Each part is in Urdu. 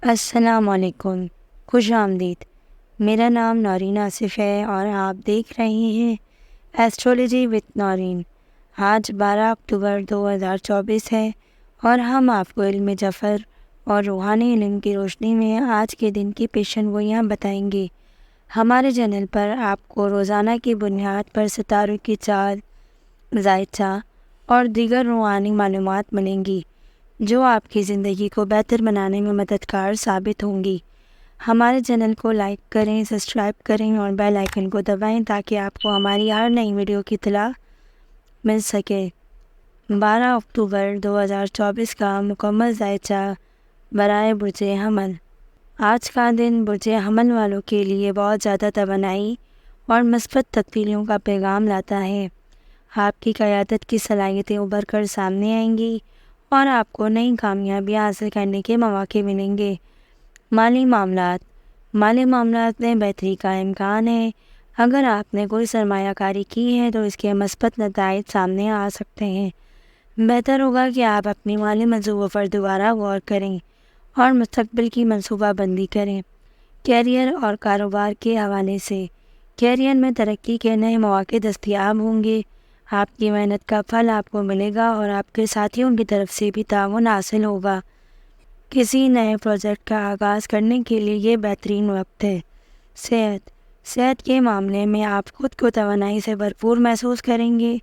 السلام علیکم، خوش آمدید۔ میرا نام نورین آصف ہے اور آپ دیکھ رہے ہیں ایسٹرولوجی وتھ نورین۔ آج 12 اکتوبر 2024 ہے اور ہم آپ کو علم جفر اور روحانی علم کی روشنی میں آج کے دن کی پیشن گوئیاں بتائیں گے۔ ہمارے چینل پر آپ کو روزانہ کی بنیاد پر ستاروں کی چال، ذائچہ اور دیگر روحانی معلومات ملیں گی جو آپ کی زندگی کو بہتر بنانے میں مددگار ثابت ہوں گی۔ ہمارے چینل کو لائک کریں، سبسکرائب کریں اور بیل آئیکن کو دبائیں تاکہ آپ کو ہماری ہر نئی ویڈیو کی اطلاع مل سکے۔ 12 اکتوبر 2024 کا مکمل ذائچہ برائے برج حمل۔ آج کا دن برج حمل والوں کے لیے بہت زیادہ توانائی اور مثبت تبدیلیوں کا پیغام لاتا ہے۔ آپ کی قیادت کی صلاحیتیں ابھر کر سامنے آئیں گی اور آپ کو نئی کامیابیاں حاصل کرنے کے مواقع ملیں گے۔ مالی معاملات میں بہتری کا امکان ہے۔ اگر آپ نے کوئی سرمایہ کاری کی ہے تو اس کے مثبت نتائج سامنے آ سکتے ہیں۔ بہتر ہوگا کہ آپ اپنی مالی منصوبوں پر دوبارہ غور کریں اور مستقبل کی منصوبہ بندی کریں۔ کیریئر اور کاروبار کے حوالے سے کیریئر میں ترقی کے نئے مواقع دستیاب ہوں گے۔ آپ کی محنت کا پھل آپ کو ملے گا اور آپ کے ساتھیوں کی طرف سے بھی تعاون حاصل ہوگا۔ کسی نئے پروجیکٹ کا آغاز کرنے کے لیے یہ بہترین وقت ہے۔ صحت کے معاملے میں آپ خود کو توانائی سے بھرپور محسوس کریں گے،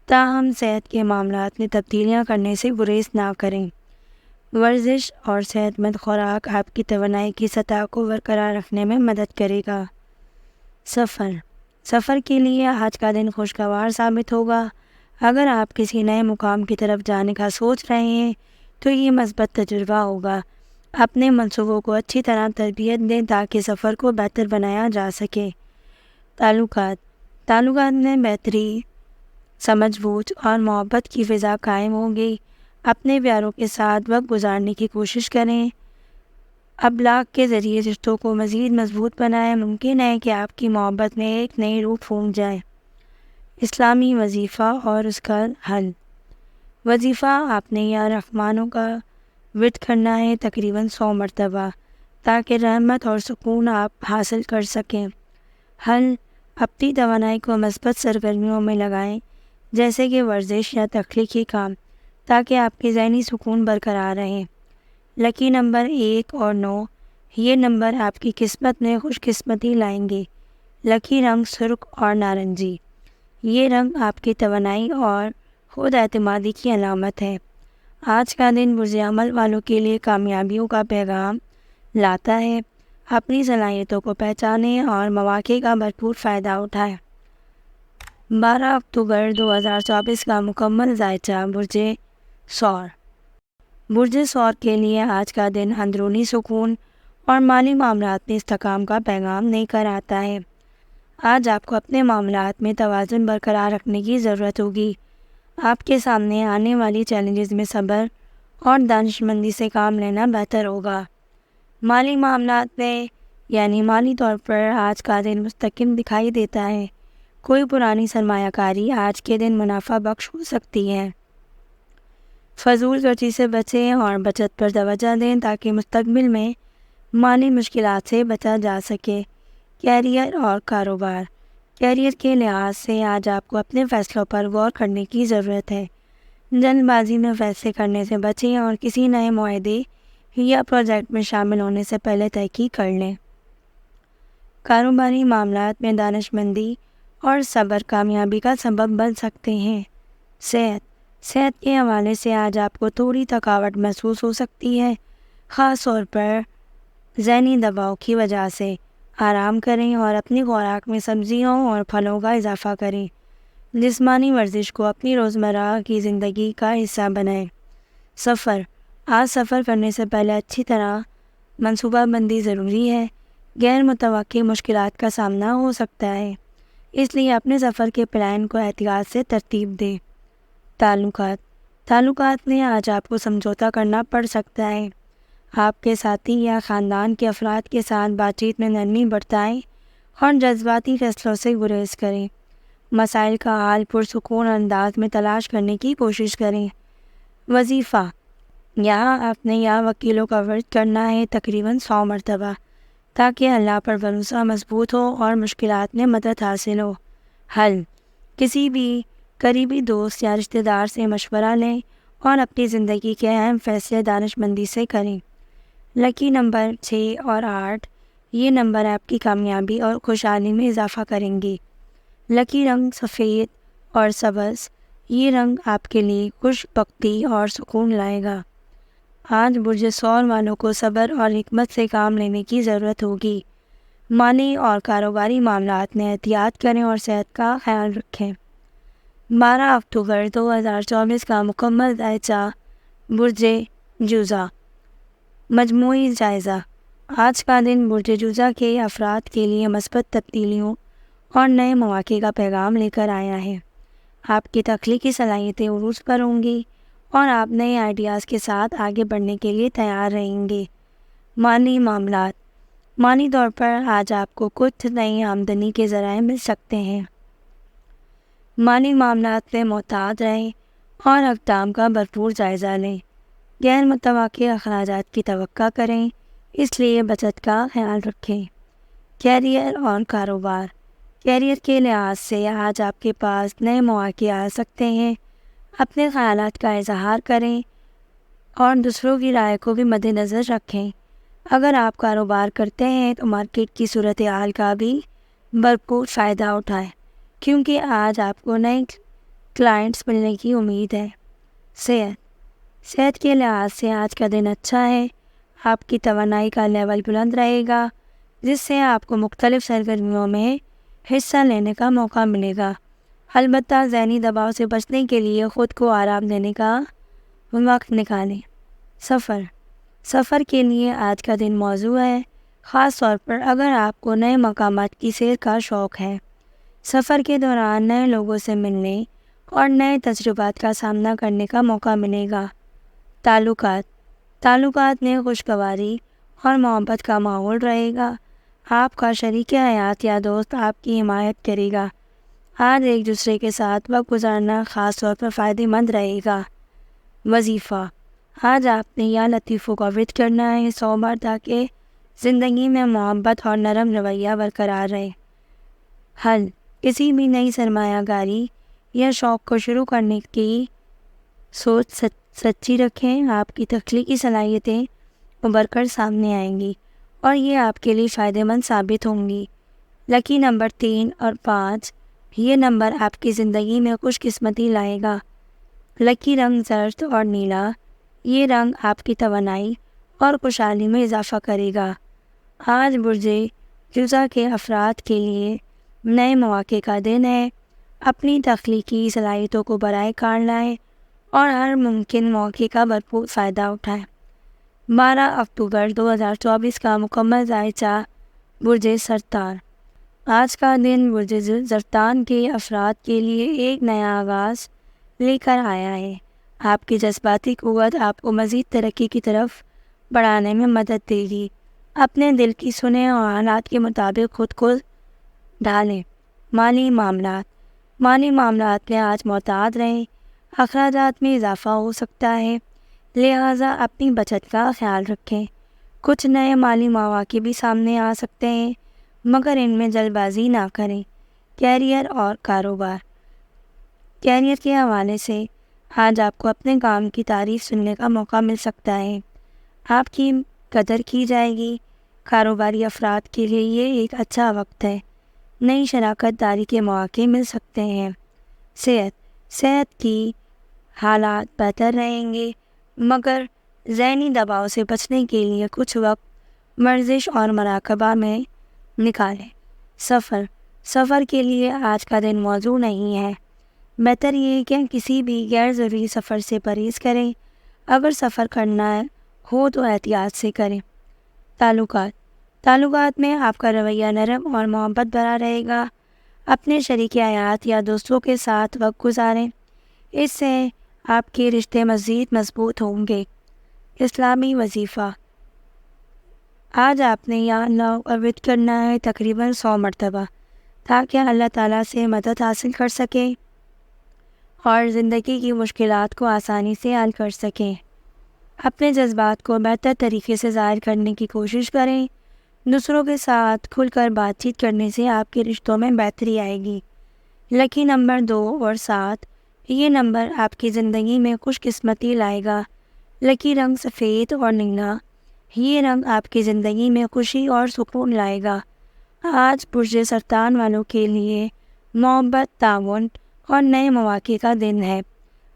تاہم صحت کے معاملات میں تبدیلیاں کرنے سے گریز نہ کریں۔ ورزش اور صحت مند خوراک آپ کی توانائی کی سطح کو برقرار رکھنے میں مدد کرے گا۔ سفر کے لیے آج کا دن خوشگوار ثابت ہوگا۔ اگر آپ کسی نئے مقام کی طرف جانے کا سوچ رہے ہیں تو یہ مثبت تجربہ ہوگا۔ اپنے منصوبوں کو اچھی طرح تربیت دیں تاکہ سفر کو بہتر بنایا جا سکے۔ تعلقات میں بہتری، سمجھ بوجھ اور محبت کی فضا قائم ہوگی۔ اپنے پیاروں کے ساتھ وقت گزارنے کی کوشش کریں۔ ابلاغ کے ذریعے رشتوں کو مزید مضبوط بنائیں۔ ممکن ہے کہ آپ کی محبت میں ایک نئی روح پھونک جائے۔ اسلامی وظیفہ اور اس کا حل۔ وظیفہ آپ نے یا رحمانوں کا ورد کرنا ہے تقریباً 100 مرتبہ تاکہ رحمت اور سکون آپ حاصل کر سکیں۔ حل، اپنی توانائی کو مثبت سرگرمیوں میں لگائیں جیسے کہ ورزش یا تخلیقی کام تاکہ آپ کی ذہنی سکون برقرار رہے۔ لکی نمبر 1 اور 9، یہ نمبر آپ کی قسمت میں خوش قسمتی لائیں گے۔ لکی رنگ سرخ اور نارنجی، یہ رنگ آپ کی توانائی اور خود اعتمادی کی علامت ہے۔ آج کا دن برج حمل والوں کے لیے کامیابیوں کا پیغام لاتا ہے۔ اپنی صلاحیتوں کو پہچانیں اور مواقع کا بھرپور فائدہ اٹھائیں۔ 12 اکتوبر 2024 کا مکمل ذائچہ برج ثور۔ برج ثور کے لیے آج کا دن اندرونی سکون اور مالی معاملات میں استحکام کا پیغام لے کر آتا ہے۔ آج آپ کو اپنے معاملات میں توازن برقرار رکھنے کی ضرورت ہوگی۔ آپ کے سامنے آنے والی چیلنجز میں صبر اور دانش مندی سے کام لینا بہتر ہوگا۔ مالی معاملات میں مالی طور پر آج کا دن مستحکم دکھائی دیتا ہے۔ کوئی پرانی سرمایہ کاری آج کے دن منافع بخش ہو سکتی ہے۔ فضول خرچی سے بچیں اور بچت پر توجہ دیں تاکہ مستقبل میں مالی مشکلات سے بچا جا سکے۔ کیریئر اور کاروبار۔ کیریئر کے لحاظ سے آج آپ کو اپنے فیصلوں پر غور کرنے کی ضرورت ہے۔ جلد بازی میں فیصلے کرنے سے بچیں اور کسی نئے معاہدے یا پروجیکٹ میں شامل ہونے سے پہلے تحقیق کر لیں۔ کاروباری معاملات میں دانش مندی اور صبر کامیابی کا سبب بن سکتے ہیں۔ صحت کے حوالے سے آج آپ کو تھوڑی تھکاوٹ محسوس ہو سکتی ہے، خاص طور پر ذہنی دباؤ کی وجہ سے۔ آرام کریں اور اپنی خوراک میں سبزیوں اور پھلوں کا اضافہ کریں۔ جسمانی ورزش کو اپنی روزمرہ کی زندگی کا حصہ بنائیں۔ آج سفر کرنے سے پہلے اچھی طرح منصوبہ بندی ضروری ہے۔ غیر متوقع مشکلات کا سامنا ہو سکتا ہے، اس لیے اپنے سفر کے پلان کو احتیاط سے ترتیب دیں۔ تعلقات میں آج آپ کو سمجھوتا کرنا پڑ سکتا ہے۔ آپ کے ساتھی یا خاندان کے افراد کے ساتھ بات چیت میں نرمی برتائیں اور جذباتی فیصلوں سے گریز کریں۔ مسائل کا حل پرسکون انداز میں تلاش کرنے کی کوشش کریں۔ وظیفہ یہاں آپ نے یا وکیلوں کا ورد کرنا ہے تقریباً 100 مرتبہ، تاکہ اللہ پر بھروسہ مضبوط ہو اور مشکلات میں مدد حاصل ہو۔ حل: کسی بھی قریبی دوست یا رشتہ دار سے مشورہ لیں اور اپنی زندگی کے اہم فیصلے دانش مندی سے کریں۔ لکی نمبر 6 اور 8، یہ نمبر آپ کی کامیابی اور خوشحالی میں اضافہ کریں گے۔ لکی رنگ سفید اور سبز، یہ رنگ آپ کے لیے خوش بختی اور سکون لائے گا۔ آج برج ثور والوں کو صبر اور حکمت سے کام لینے کی ضرورت ہوگی۔ مالی اور کاروباری معاملات میں احتیاط کریں اور صحت کا خیال رکھیں۔ 12 اکتوبر 2024 کا مکمل دائچہ برج جوزہ۔ مجموعی جائزہ: آج کا دن برج جوزہ کے افراد کے لیے مثبت تبدیلیوں اور نئے مواقع کا پیغام لے کر آیا ہے۔ آپ کی تخلیقی صلاحیتیں عروج پر ہوں گی اور آپ نئے آئیڈیاز کے ساتھ آگے بڑھنے کے لیے تیار رہیں گے۔ مالی معاملات: مالی طور پر آج آپ کو کچھ نئی آمدنی کے ذرائع مل سکتے ہیں۔ مالی معاملات میں محتاط رہیں اور اقدام کا بھرپور جائزہ لیں۔ غیر متوقع اخراجات کی توقع کریں، اس لیے بچت کا خیال رکھیں۔ کیریئر اور کاروبار: کیریئر کے لحاظ سے آج آپ کے پاس نئے مواقع آ سکتے ہیں۔ اپنے خیالات کا اظہار کریں اور دوسروں کی رائے کو بھی مد نظر رکھیں۔ اگر آپ کاروبار کرتے ہیں تو مارکیٹ کی صورتحال کا بھی بھرپور فائدہ اٹھائیں، کیونکہ آج آپ کو نئے کلائنٹس ملنے کی امید ہے۔ صحت کے لحاظ سے آج کا دن اچھا ہے۔ آپ کی توانائی کا لیول بلند رہے گا، جس سے آپ کو مختلف سرگرمیوں میں حصہ لینے کا موقع ملے گا۔ البتہ ذہنی دباؤ سے بچنے کے لیے خود کو آرام دینے کا وقت نکالیں۔ سفر کے لیے آج کا دن موزوں ہے، خاص طور پر اگر آپ کو نئے مقامات کی سیر کا شوق ہے۔ سفر کے دوران نئے لوگوں سے ملنے اور نئے تجربات کا سامنا کرنے کا موقع ملے گا۔ تعلقات میں خوشگواری اور محبت کا ماحول رہے گا۔ آپ کا شریک حیات یا دوست آپ کی حمایت کرے گا۔ آج ایک دوسرے کے ساتھ وقت گزارنا خاص طور پر فائدہ مند رہے گا۔ وظیفہ: آج آپ نے یا لطیفوں کا ورد کرنا ہے 100 بار، تاکہ زندگی میں محبت اور نرم رویہ برقرار رہے۔ حل: کسی بھی نئی سرمایہ کاری یا شوق کو شروع کرنے کی سوچ سچی رکھیں۔ آپ کی تخلیقی صلاحیتیں ابھر کر سامنے آئیں گی اور یہ آپ کے لیے فائدہ مند ثابت ہوں گی۔ لکی نمبر 3 اور 5، یہ نمبر آپ کی زندگی میں خوش قسمتی لائے گا۔ لکی رنگ زرد اور نیلا، یہ رنگ آپ کی توانائی اور خوشحالی میں اضافہ کرے گا۔ آج برج جوزہ کے افراد کے لیے نئے مواقع کا دن ہے۔ اپنی تخلیقی صلاحیتوں کو برائے کار لائیں اور ہر ممکن موقع کا بھرپور فائدہ اٹھائیں۔ 12 اکتوبر 2024 کا مکمل دائچہ برج سرطان۔ آج کا دن برج سرطان کے افراد کے لیے ایک نیا آغاز لے کر آیا ہے۔ آپ کی جذباتی قوت آپ کو مزید ترقی کی طرف بڑھانے میں مدد دے گی۔ اپنے دل کی سنیں اور حالات کے مطابق خود کو ڈھالیں۔ مالی معاملات میں آج محتاط رہیں، اخراجات میں اضافہ ہو سکتا ہے، لہٰذا اپنی بچت کا خیال رکھیں۔ کچھ نئے مالی مواقع بھی سامنے آ سکتے ہیں، مگر ان میں جلد بازی نہ کریں۔ کیریئر اور کاروبار: کیریئر کے حوالے سے آج آپ کو اپنے کام کی تعریف سننے کا موقع مل سکتا ہے۔ آپ کی قدر کی جائے گی۔ کاروباری افراد کے لیے یہ ایک اچھا وقت ہے۔ نئی شراکت داری کے مواقع مل سکتے ہیں۔ صحت کی حالات بہتر رہیں گے، مگر ذہنی دباؤ سے بچنے کے لیے کچھ وقت ورزش اور مراقبہ میں نکالیں۔ سفر کے لیے آج کا دن موزوں نہیں ہے۔ بہتر یہ ہے کہ کسی بھی غیر ضروری سفر سے پرہیز کریں۔ اگر سفر کرنا ہو تو احتیاط سے کریں۔ تعلقات میں آپ کا رویہ نرم اور محبت بھرا رہے گا۔ اپنے شریک حیات یا دوستوں کے ساتھ وقت گزاریں، اس سے آپ کے رشتے مزید مضبوط ہوں گے۔ اسلامی وظیفہ: آج آپ نے یا اللہ کا ورد کرنا ہے تقریباً 100 مرتبہ، تاکہ اللہ تعالیٰ سے مدد حاصل کر سکیں اور زندگی کی مشکلات کو آسانی سے حل کر سکیں۔ اپنے جذبات کو بہتر طریقے سے ظاہر کرنے کی کوشش کریں۔ دوسروں کے ساتھ کھل کر بات چیت کرنے سے آپ کے رشتوں میں بہتری آئے گی۔ لکی نمبر 2 اور 7، یہ نمبر آپ کی زندگی میں خوش قسمتی لائے گا۔ لکی رنگ سفید اور نیلا، یہ رنگ آپ کی زندگی میں خوشی اور سکون لائے گا۔ آج برج سرطان والوں کے لیے محبت، تعاون اور نئے مواقع کا دن ہے۔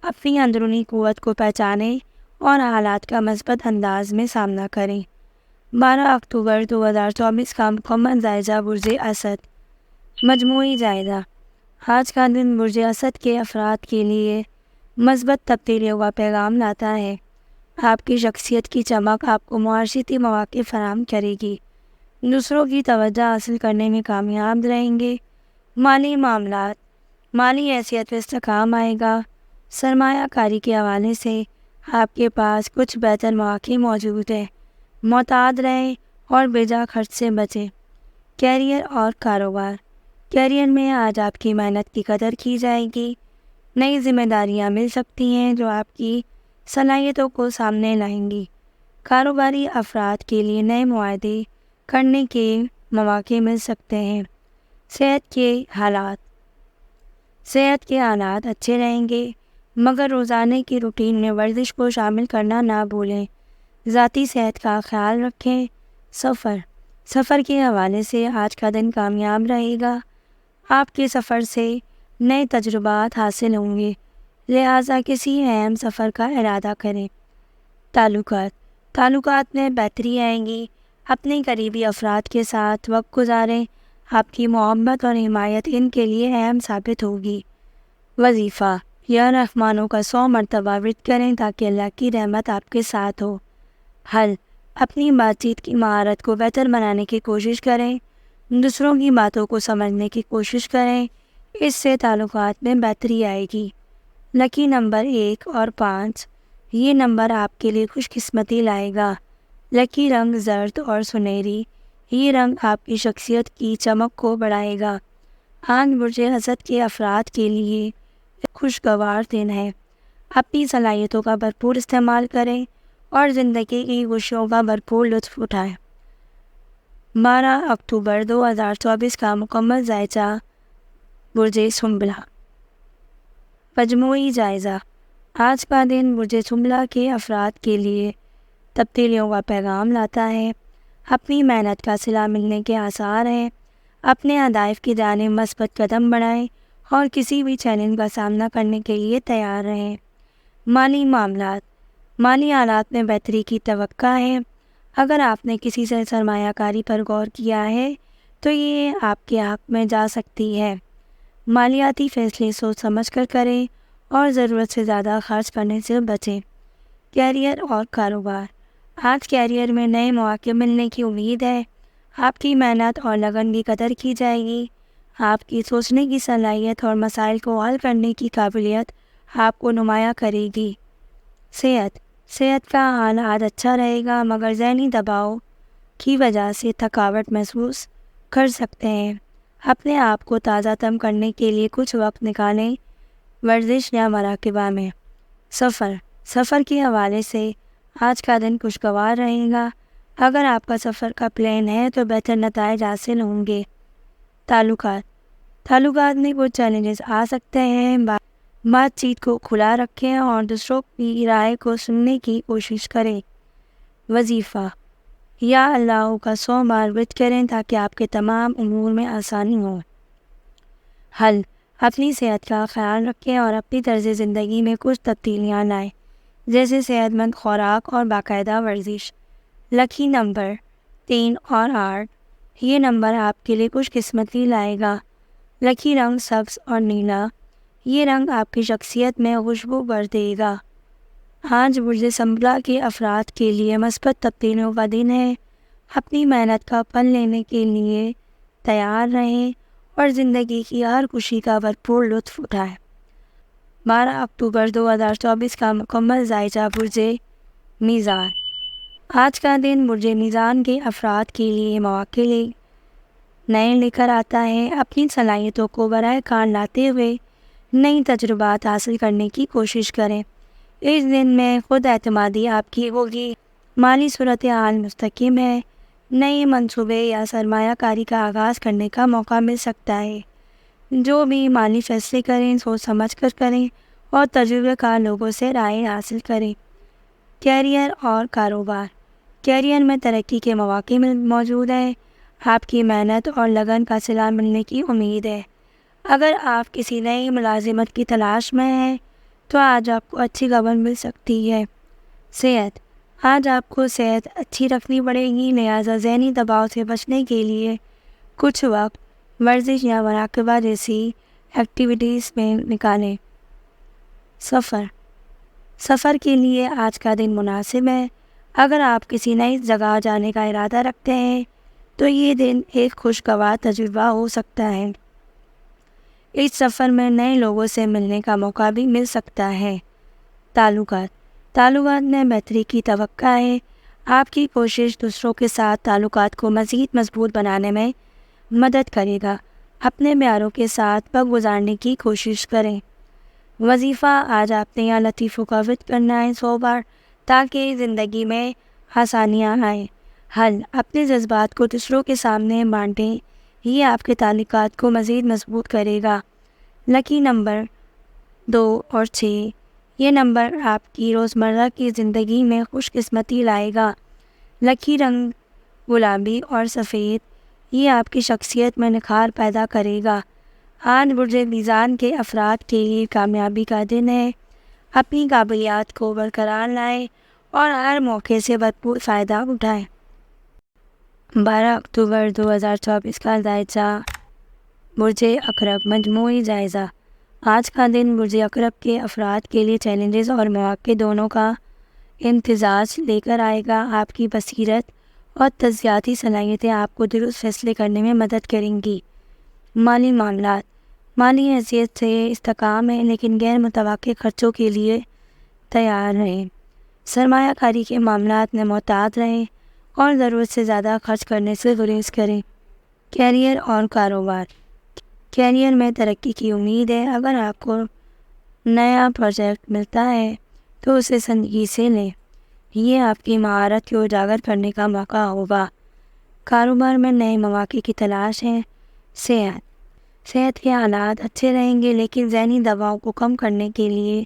اپنی اندرونی قوت کو پہچانیں اور حالات کا مثبت انداز میں سامنا کریں۔ 12 اکتوبر 2024 کا مکمل جائزہ برج اسد۔ مجموعی جائزہ۔ آج کا دن برج اسد کے افراد کے لیے مثبت تبدیلیوں کا پیغام لاتا ہے۔ آپ کی شخصیت کی چمک آپ کو معاشرتی مواقع فراہم کرے گی۔ دوسروں کی توجہ حاصل کرنے میں کامیاب رہیں گے۔ مالی معاملات۔ مالی حیثیت میں استحکام آئے گا۔ سرمایہ کاری کے حوالے سے آپ کے پاس کچھ بہتر مواقع موجود ہیں۔ محتاط رہیں اور بیجا خرچ سے بچیں۔ کیریئر اور کاروبار۔ کیریئر میں آج آپ کی محنت کی قدر کی جائے گی۔ نئی ذمہ داریاں مل سکتی ہیں جو آپ کی صلاحیتوں کو سامنے لائیں گی۔ کاروباری افراد کے لیے نئے معاہدے کرنے کے مواقع مل سکتے ہیں۔ صحت کے حالات اچھے رہیں گے، مگر روزانے کی روٹین میں ورزش کو شامل کرنا نہ بھولیں۔ ذاتی صحت کا خیال رکھیں۔ سفر کے حوالے سے آج کا دن کامیاب رہے گا۔ آپ کے سفر سے نئے تجربات حاصل ہوں گے، لہٰذا کسی اہم سفر کا ارادہ کریں۔ تعلقات میں بہتری آئے گی۔ اپنے قریبی افراد کے ساتھ وقت گزاریں۔ آپ کی محبت اور حمایت ان کے لیے اہم ثابت ہوگی۔ وظیفہ۔ یا رحمانوں کا 100 مرتبہ ورد کریں تاکہ اللہ کی رحمت آپ کے ساتھ ہو۔ حل۔ اپنی بات چیت کی مہارت کو بہتر بنانے کی کوشش کریں۔ دوسروں کی باتوں کو سمجھنے کی کوشش کریں، اس سے تعلقات میں بہتری آئے گی۔ لکی نمبر 1 اور 5، یہ نمبر آپ کے لیے خوش قسمتی لائے گا۔ لکی رنگ زرد اور سنہری، یہ رنگ آپ کی شخصیت کی چمک کو بڑھائے گا۔ آج برج اسد کے افراد کے لیے ایک خوشگوار دن ہے۔ اپنی صلاحیتوں کا بھرپور استعمال کریں اور زندگی کی خوشیوں کا بھرپور لطف اٹھائیں۔ 12 اکتوبر 2024 کا مکمل جائزہ برج سنبلہ۔ مجموعی جائزہ۔ آج کا دن برج سنبلہ کے افراد کے لیے تبدیلیوں کا پیغام لاتا ہے۔ اپنی محنت کا صلہ ملنے کے آثار ہیں۔ اپنے اہداف کی جانب مثبت قدم بڑھائیں اور کسی بھی چیلنج کا سامنا کرنے کے لیے تیار رہیں۔ مالی معاملات۔ مالی حالات میں بہتری کی توقع ہے۔ اگر آپ نے کسی سے سرمایہ کاری پر غور کیا ہے تو یہ آپ کے حق میں جا سکتی ہے۔ مالیاتی فیصلے سوچ سمجھ کر کریں اور ضرورت سے زیادہ خرچ کرنے سے بچیں۔ کیریئر اور کاروبار۔ آج کیریئر میں نئے مواقع ملنے کی امید ہے۔ آپ کی محنت اور لگن کی قدر کی جائے گی۔ آپ کی سوچنے کی صلاحیت اور مسائل کو حل کرنے کی قابلیت آپ کو نمایاں کرے گی۔ صحت کا حال آج اچھا رہے گا، مگر ذہنی دباؤ کی وجہ سے تھکاوٹ محسوس کر سکتے ہیں۔ اپنے آپ کو تازہ دم کرنے کے لیے کچھ وقت نکالیں، ورزش یا مراقبہ میں۔ سفر کے حوالے سے آج کا دن خوشگوار رہے گا۔ اگر آپ کا سفر کا پلان ہے تو بہتر نتائج حاصل ہوں گے۔ تعلقات میں کچھ چیلنجز آ سکتے ہیں۔ بات چیت کو کھلا رکھیں اور دوسروں کی رائے کو سننے کی کوشش کریں۔ وظیفہ۔ یا اللہ کا 100 بار ورد کریں تاکہ آپ کے تمام امور میں آسانی ہو۔ حل۔ اپنی صحت کا خیال رکھیں اور اپنی طرز زندگی میں کچھ تبدیلیاں لائیں، جیسے صحت مند خوراک اور باقاعدہ ورزش۔ لکی نمبر 3 اور 8، یہ نمبر آپ کے لیے خوش قسمتی لائے گا۔ لکی رنگ سبز اور نیلا، یہ رنگ آپ کی شخصیت میں خوشبو بھر دے گا۔ آج برج سنبلہ کے افراد کے لیے مثبت تبدیلیوں کا دن ہے۔ اپنی محنت کا پھل لینے کے لیے تیار رہیں اور زندگی کی ہر خوشی کا بھرپور لطف اٹھائیں۔ 12 اکتوبر 2024 کا مکمل جائزہ برج میزان۔ آج کا دن برج میزان کے افراد کے لیے مواقع نئے لے کر آتا ہے۔ اپنی صلاحیتوں کو براہ کار لاتے ہوئے نئی تجربات حاصل کرنے کی کوشش کریں۔ اس دن میں خود اعتمادی آپ کی ہوگی، مالی صورتحال مستحکم ہے، نئے منصوبے یا سرمایہ کاری کا آغاز کرنے کا موقع مل سکتا ہے۔ جو بھی مالی فیصلے کریں سوچ سمجھ کر کریں اور تجربے کار لوگوں سے رائے حاصل کریں۔ کیریئر اور کاروبار، کیریئر میں ترقی کے مواقع موجود ہیں، آپ کی محنت اور لگن کا صلہ ملنے کی امید ہے۔ اگر آپ کسی نئی ملازمت کی تلاش میں ہیں تو آج آپ کو اچھی خبر مل سکتی ہے۔ صحت، آج آپ کو صحت اچھی رکھنی پڑے گی، لہٰذا ذہنی دباؤ سے بچنے کے لیے کچھ وقت ورزش یا مراقبہ جیسی ایکٹیویٹیز میں نکالیں۔ سفر کے لیے آج کا دن مناسب ہے۔ اگر آپ کسی نئی جگہ جانے کا ارادہ رکھتے ہیں تو یہ دن ایک خوشگوار تجربہ ہو سکتا ہے۔ اس سفر میں نئے لوگوں سے ملنے کا موقع بھی مل سکتا ہے۔ تعلقات میں بہتری کی توقع ہے۔ آپ کی کوشش دوسروں کے ساتھ تعلقات کو مزید مضبوط بنانے میں مدد کرے گا۔ اپنے پیاروں کے ساتھ وقت گزارنے کی کوشش کریں۔ وظیفہ، آج آپ نے یہاں لطیفوں کا ورد کرنا ہے 100 بار تاکہ زندگی میں آسانیاں آئیں۔ حل، اپنے جذبات کو دوسروں کے سامنے بانٹیں، یہ آپ کے تعلقات کو مزید مضبوط کرے گا۔ لکی نمبر 2 اور 6، یہ نمبر آپ کی روزمرہ کی زندگی میں خوش قسمتی لائے گا۔ لکی رنگ گلابی اور سفید، یہ آپ کی شخصیت میں نکھار پیدا کرے گا۔ آج برج میزان کے افراد کے لیے کامیابی کا دن ہے۔ اپنی قابلیات کو برقرار لائیں اور ہر موقع سے بھرپور فائدہ اٹھائیں۔ 12 اکتوبر 2024 کا جائزہ برج عقرب، مجموعی جائزہ۔ آج کا دن برج عقرب کے افراد کے لیے چیلنجز اور مواقع دونوں کا امتزاج لے کر آئے گا۔ آپ کی بصیرت اور تجزیاتی صلاحیتیں آپ کو درست فیصلے کرنے میں مدد کریں گی۔ مالی معاملات، مالی حیثیت سے استحکام ہے لیکن غیر متوقع خرچوں کے لیے تیار رہیں۔ سرمایہ کاری کے معاملات میں محتاط رہیں اور ضرورت سے زیادہ خرچ کرنے سے گریز کریں۔ کیریئر اور کاروبار، کیریئر میں ترقی کی امید ہے۔ اگر آپ کو نیا پروجیکٹ ملتا ہے تو اسے سنجیدگی سے لیں، یہ آپ کی مہارت کو اجاگر کرنے کا موقع ہوگا۔ کاروبار میں نئے مواقع کی تلاش ہے۔ صحت کے حالات اچھے رہیں گے لیکن ذہنی دباؤ کو کم کرنے کے لیے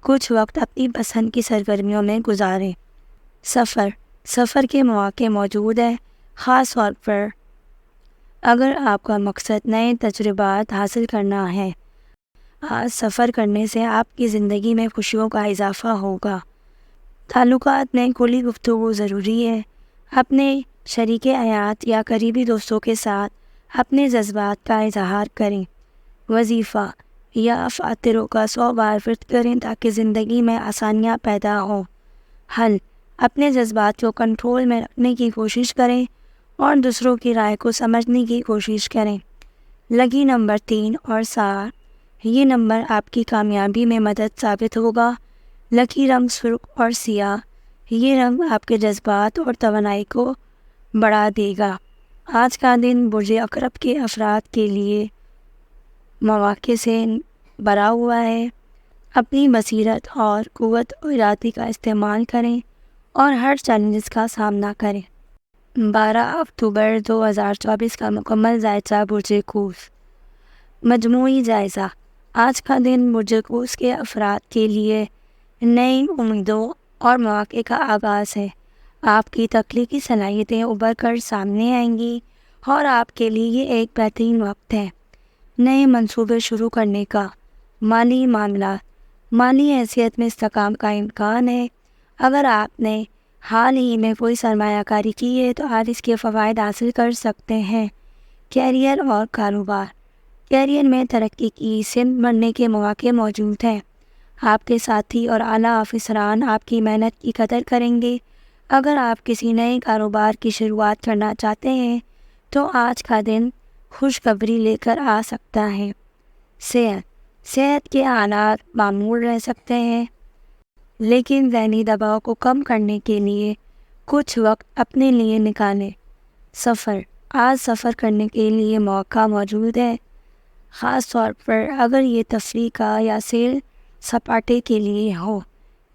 کچھ وقت اپنی پسند کی سرگرمیوں میں گزاریں۔ سفر کے مواقع موجود ہیں، خاص طور پر اگر آپ کا مقصد نئے تجربات حاصل کرنا ہے۔ آج سفر کرنے سے آپ کی زندگی میں خوشیوں کا اضافہ ہوگا۔ تعلقات میں کھلی گفتگو ضروری ہے۔ اپنے شریک حیات یا قریبی دوستوں کے ساتھ اپنے جذبات کا اظہار کریں۔ وظیفہ، یا فاتروں کا 100 بار ورد کریں تاکہ زندگی میں آسانیاں پیدا ہوں۔ حل، اپنے جذبات کو کنٹرول میں رکھنے کی کوشش کریں اور دوسروں کی رائے کو سمجھنے کی کوشش کریں۔ لکی نمبر 3 اور 7، یہ نمبر آپ کی کامیابی میں مدد ثابت ہوگا۔ لکی رنگ سرخ اور سیاہ، یہ رنگ آپ کے جذبات اور توانائی کو بڑھا دے گا۔ آج کا دن برج عقرب کے افراد کے لیے مواقع سے بھرا ہوا ہے۔ اپنی بصیرت اور قوت ارادی کا استعمال کریں اور ہر چیلنجز کا سامنا کریں۔ 12 اکتوبر 2024 کا مکمل جائزہ برج قوس، مجموعی جائزہ۔ آج کا دن برج قوس کے افراد کے لیے نئی امیدوں اور مواقع کا آغاز ہے۔ آپ کی تخلیقی صلاحیتیں ابھر کر سامنے آئیں گی اور آپ کے لیے یہ ایک بہترین وقت ہے نئے منصوبے شروع کرنے کا۔ مالی معاملات، مالی حیثیت میں استحکام کا امکان ہے۔ اگر آپ نے حال ہی میں کوئی سرمایہ کاری کی ہے تو آج اس کے فوائد حاصل کر سکتے ہیں۔ کیریئر اور کاروبار، کیریئر میں ترقی کی سمت بڑھنے کے مواقع موجود ہیں۔ آپ کے ساتھی اور اعلیٰ افسران آپ کی محنت کی قدر کریں گے۔ اگر آپ کسی نئے کاروبار کی شروعات کرنا چاہتے ہیں تو آج کا دن خوشخبری لے کر آ سکتا ہے۔ صحت کے حالات معمول رہ سکتے ہیں لیکن ذہنی دباؤ کو کم کرنے کے لیے کچھ وقت اپنے لیے نکالیں۔ آج سفر کرنے کے لیے موقع موجود ہے، خاص طور پر اگر یہ تفریح کا یا سیر سپاٹے کے لیے ہو۔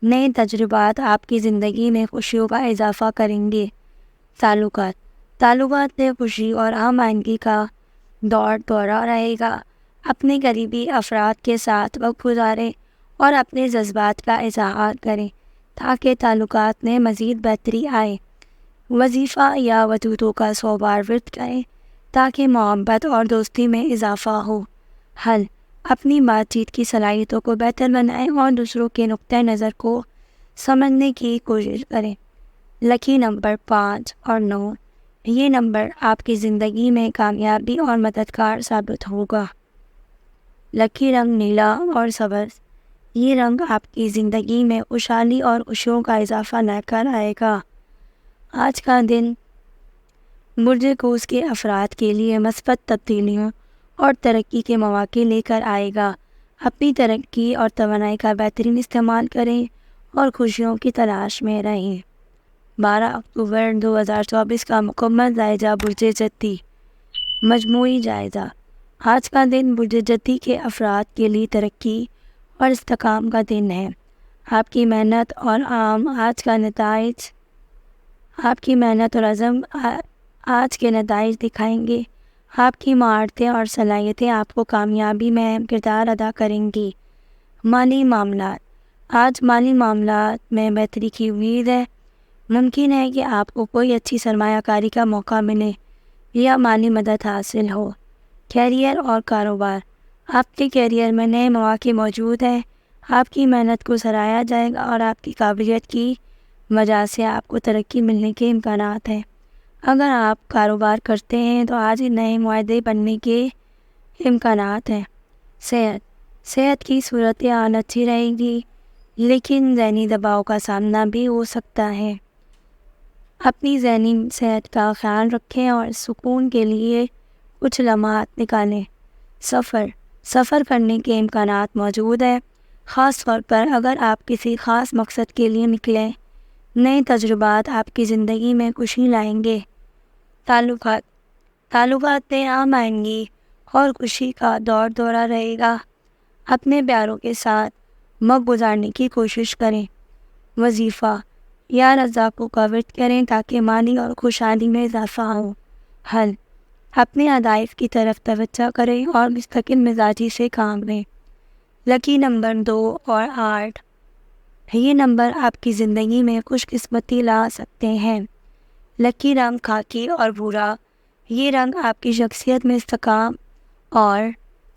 نئے تجربات آپ کی زندگی میں خوشیوں کا اضافہ کریں گے۔ تعلقات میں خوشی اور آمادگی کا دورہ رہے گا۔ اپنے قریبی افراد کے ساتھ وقت گزاریں اور اپنے جذبات کا اظہار کریں تاکہ تعلقات میں مزید بہتری آئے۔ وظیفہ یا وطودوں کا سوبار ورد کریں تاکہ محبت اور دوستی میں اضافہ ہو۔ حل: اپنی بات چیت کی صلاحیتوں کو بہتر بنائیں اور دوسروں کے نقطۂ نظر کو سمجھنے کی کوشش کریں۔ لکی نمبر 5 اور 9، یہ نمبر آپ کی زندگی میں کامیابی اور مددگار ثابت ہوگا۔ لکی رنگ نیلا اور سبز، یہ رنگ آپ کی زندگی میں خوشحالی اور خوشیوں کا اضافہ لے کر آئے گا۔ آج کا دن برج قوس کے افراد کے لیے مثبت تبدیلیوں اور ترقی کے مواقع لے کر آئے گا۔ اپنی ترقی اور توانائی کا بہترین استعمال کریں اور خوشیوں کی تلاش میں رہیں۔ 12 اکتوبر 2024 کا مکمل جائزہ برج جدی۔ مجموعی جائزہ: آج کا دن برج جدی کے افراد کے لیے ترقی اور استحکام کا دن ہے۔ آپ کی محنت اور عزم آج کے نتائج دکھائیں گے۔ آپ کی مہارتیں اور صلاحیتیں آپ کو کامیابی میں اہم کردار ادا کریں گی۔ مالی معاملات: آج مالی معاملات میں بہتری کی امید ہے۔ ممکن ہے کہ آپ کو کوئی اچھی سرمایہ کاری کا موقع ملے یا مالی مدد حاصل ہو۔ کیریئر اور کاروبار: آپ کے کیریئر میں نئے مواقع موجود ہیں۔ آپ کی محنت کو سراہا جائے گا اور آپ کی قابلیت کی وجہ سے آپ کو ترقی ملنے کے امکانات ہیں۔ اگر آپ کاروبار کرتے ہیں تو آج نئے معاہدے بننے کے امکانات ہیں۔ صحت کی صورتحال اچھی رہے گی، لیکن ذہنی دباؤ کا سامنا بھی ہو سکتا ہے۔ اپنی ذہنی صحت کا خیال رکھیں اور سکون کے لیے کچھ لمحات نکالیں۔ سفر کرنے کے امکانات موجود ہیں، خاص طور پر اگر آپ کسی خاص مقصد کے لیے نکلیں۔ نئے تجربات آپ کی زندگی میں خوشی لائیں گے۔ تعلقات میں آمادگی اور خوشی کا دورہ رہے گا۔ اپنے پیاروں کے ساتھ وقت گزارنے کی کوشش کریں۔ وظیفہ یا رزاقوں کا ورد کریں تاکہ مالی اور خوشحالی میں اضافہ ہو۔ حل: اپنے اہداف کی طرف توجہ کریں اور مستقل مزاجی سے کام لیں۔ لکی نمبر 2 اور 8، یہ نمبر آپ کی زندگی میں خوش قسمتی لا سکتے ہیں۔ لکی رنگ خاکی اور بھورا، یہ رنگ آپ کی شخصیت میں استحکام اور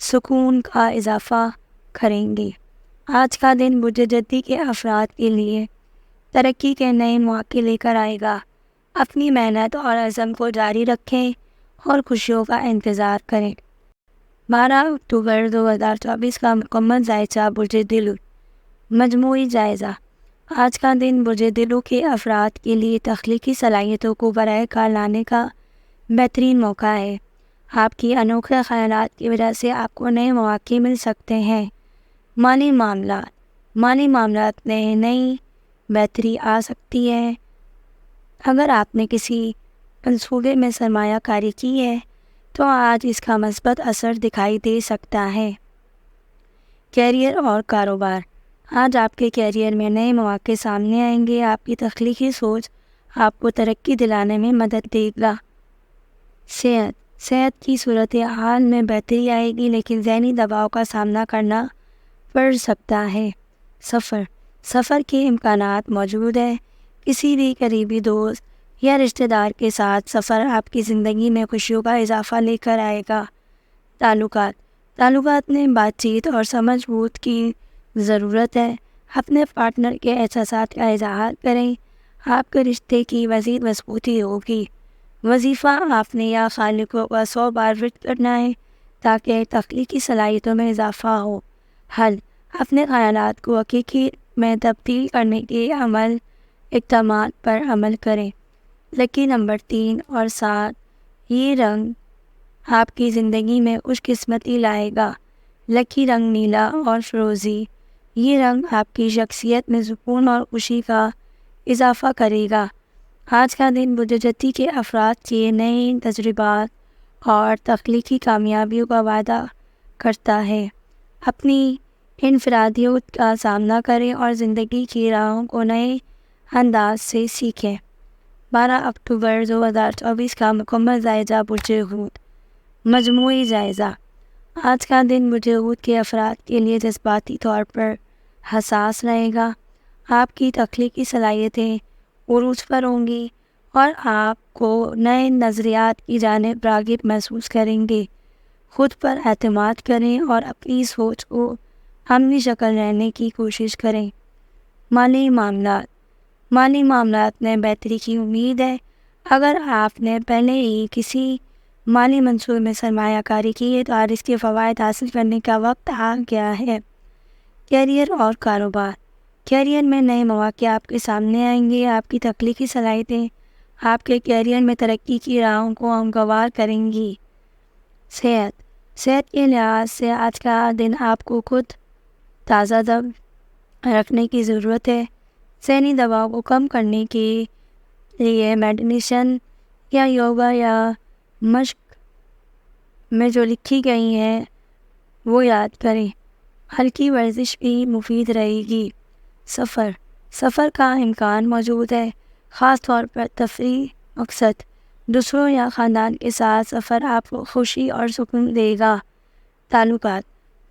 سکون کا اضافہ کریں گے۔ آج کا دن برج جدی کے افراد کے لیے ترقی کے نئے مواقع لے کر آئے گا۔ اپنی محنت اور عزم کو جاری رکھیں اور خوشیوں کا انتظار کریں۔ 12 اکتوبر 2024 کا مکمل جائزہ برج دلو۔ مجموعی جائزہ: آج کا دن برج دلو کے افراد کے لیے تخلیقی صلاحیتوں کو براہ کار لانے کا بہترین موقع ہے۔ آپ کی انوکھے خیالات کی وجہ سے آپ کو نئے مواقع مل سکتے ہیں۔ مالی معاملات میں نئی بہتری آ سکتی ہے۔ اگر آپ نے کسی منصوبے میں سرمایہ کاری کی ہے تو آج اس کا مثبت اثر دکھائی دے سکتا ہے۔ کیریئر اور کاروبار: آج آپ کے کیریئر میں نئے مواقع سامنے آئیں گے۔ آپ کی تخلیقی سوچ آپ کو ترقی دلانے میں مدد دے گا۔ صحت کی صورتحال میں بہتری آئے گی، لیکن ذہنی دباؤ کا سامنا کرنا پڑ سکتا ہے۔ سفر کے امکانات موجود ہیں۔ کسی بھی قریبی دوست یا رشتہ دار کے ساتھ سفر آپ کی زندگی میں خوشیوں کا اضافہ لے کر آئے گا۔ تعلقات میں بات چیت اور سمجھ بوجھ کی ضرورت ہے۔ اپنے پارٹنر کے احساسات کا اظہار کریں، آپ کے رشتے کی مزید مضبوطی ہوگی۔ وظیفہ: آپ نے یا خالقوں کا 100 بار ورد کرنا ہے تاکہ تخلیقی صلاحیتوں میں اضافہ ہو۔ حل: اپنے خیالات کو حقیقت میں تبدیل کرنے کے اقدامات پر عمل کریں۔ لکی نمبر 3 اور 7، یہ رنگ آپ کی زندگی میں خوش قسمتی لائے گا۔ لکی رنگ نیلا اور فیروزی، یہ رنگ آپ کی شخصیت میں سکون اور خوشی کا اضافہ کرے گا۔ آج کا دن برج جدی کے افراد کے نئے تجربات اور تخلیقی کامیابیوں کا وعدہ کرتا ہے۔ اپنی انفرادیت کا سامنا کریں اور زندگی کی راہوں کو نئے انداز سے سیکھیں۔ 12 اکتوبر 2024 کا مکمل جائزہ برج حوت۔ مجموعی جائزہ۔ آج کا دن برج حوت کے افراد کے لیے جذباتی طور پر حساس رہے گا۔ آپ کی تخلیقی صلاحیتیں عروج پر ہوں گی اور آپ کو نئے نظریات کی جانب راغب محسوس کریں گے۔ خود پر اعتماد کریں اور اپنی سوچ کو عملی شکل دینے کی کوشش کریں۔ مالی معاملات۔ مالی معاملات میں بہتری کی امید ہے۔ اگر آپ نے پہلے ہی کسی مالی منصوبے میں سرمایہ کاری کی ہے تو آج اس کے فوائد حاصل کرنے کا وقت آ گیا ہے۔ کیریئر اور کاروبار۔ کیریئر میں نئے مواقع آپ کے سامنے آئیں گے۔ آپ کی تخلیقی صلاحیتیں آپ کے کیریئر میں ترقی کی راہوں کو ہموار کریں گی۔ صحت۔ صحت کے لحاظ سے آج کا دن آپ کو خود تازہ دم رکھنے کی ضرورت ہے۔ ذہنی دباؤ کو کم کرنے کے لیے میڈیٹیشن یا یوگا یا مشق میں جو لکھی گئی ہیں وہ یاد کریں۔ ہلکی ورزش بھی مفید رہے گی۔ سفر۔ سفر کا امکان موجود ہے، خاص طور پر تفریح مقصد۔ دوستوں یا خاندان کے ساتھ سفر آپ کو خوشی اور سکون دے گا۔ تعلقات۔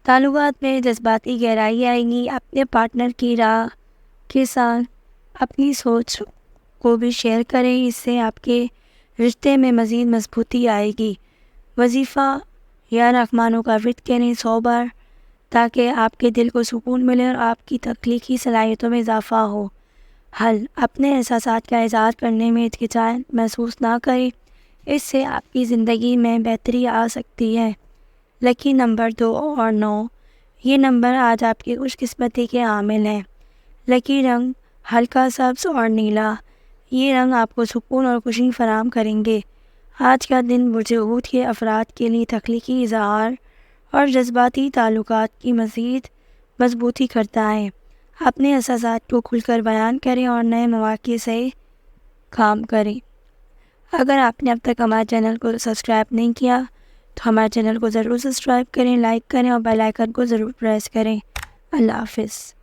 تعلقات میں جذباتی گہرائی آئے گی۔ اپنے پارٹنر کی راہ کے ساتھ اپنی سوچ کو بھی شیئر کریں، اس سے آپ کے رشتے میں مزید مضبوطی آئے گی۔ وظیفہ یا رحمانوں کا ورد کریں 100 بار تاکہ آپ کے دل کو سکون ملے اور آپ کی تخلیقی صلاحیتوں میں اضافہ ہو۔ حل۔ اپنے احساسات کا اظہار کرنے میں ہچکچاہٹ محسوس نہ کریں، اس سے آپ کی زندگی میں بہتری آ سکتی ہے۔ لکی نمبر 2 اور 9۔ یہ نمبر آج آپ کی خوش قسمتی کے حامل ہیں۔ لکی رنگ ہلکا سبز اور نیلا۔ یہ رنگ آپ کو سکون اور خوشی فراہم کریں گے۔ آج کا دن برج حوت کے افراد کے لیے تخلیقی اظہار اور جذباتی تعلقات کی مزید مضبوطی کرتا ہے۔ اپنے احساسات کو کھل کر بیان کریں اور نئے مواقع سے کام کریں۔ اگر آپ نے اب تک ہمارے چینل کو سبسکرائب نہیں کیا تو ہمارے چینل کو ضرور سبسکرائب کریں، لائک کریں اور بیل آئیکن کو ضرور پریس کریں۔ اللہ حافظ۔